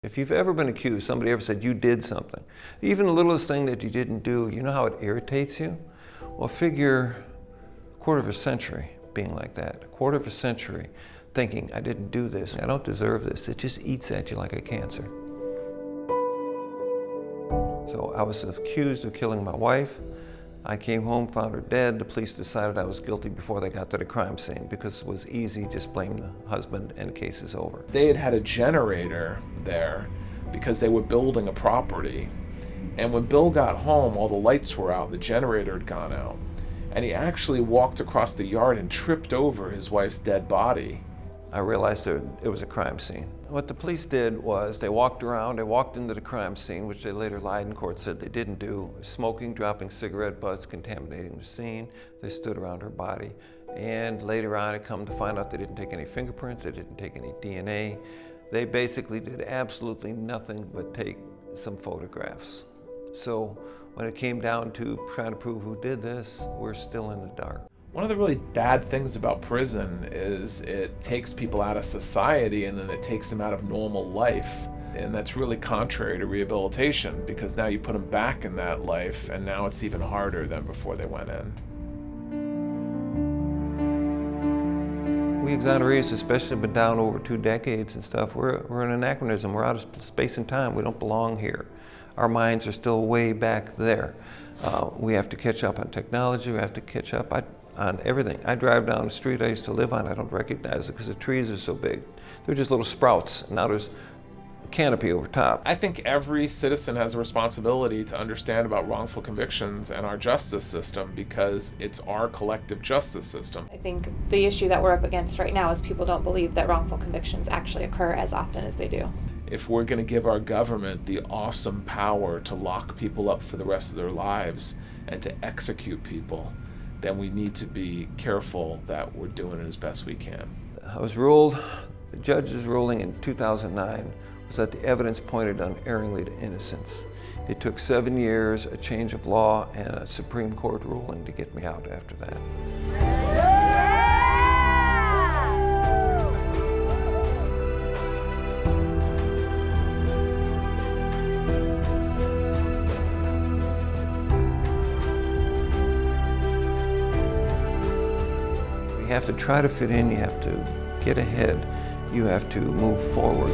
If you've ever been accused, somebody ever said you did something, even the littlest thing that you didn't do, you know how it irritates you? Well, figure a quarter of a century being like that, a quarter of a century thinking, I didn't do this, I don't deserve this. It just eats at you like a cancer. So I was accused of killing my wife. I came home, found her dead. The police decided I was guilty before they got to the crime scene because it was easy, just blame the husband and the case is over. They had had a generator there because they were building a property. And when Bill got home, all the lights were out, the generator had gone out. And he actually walked across the yard and tripped over his wife's dead body. I realized it was a crime scene. What the police did was they walked around, they walked into the crime scene, which they later lied in court, said they didn't do. Smoking, dropping cigarette butts, contaminating the scene. They stood around her body. And later on, it come to find out they didn't take any fingerprints, they didn't take any DNA. They basically did absolutely nothing but take some photographs. So when it came down to trying to prove who did this, we're still in the dark. One of the really bad things about prison is it takes people out of society and then it takes them out of normal life. And that's really contrary to rehabilitation because now you put them back in that life and now it's even harder than before they went in. We exonerees especially have been down over 2 decades and stuff. We're an anachronism. We're out of space and time. We don't belong here. Our minds are still way back there. We have to catch up on technology. We have to catch up on everything. I drive down the street I used to live on. I don't recognize it because the trees are so big. They're just little sprouts. Now there's a canopy over top. I think every citizen has a responsibility to understand about wrongful convictions and our justice system because it's our collective justice system. I think the issue that we're up against right now is people don't believe that wrongful convictions actually occur as often as they do. If we're going to give our government the awesome power to lock people up for the rest of their lives and to execute people, then we need to be careful that we're doing it as best we can. The judge's ruling in 2009 was that the evidence pointed unerringly to innocence. It took 7 years, a change of law, and a Supreme Court ruling to get me out after that. You have to try to fit in, you have to get ahead, you have to move forward.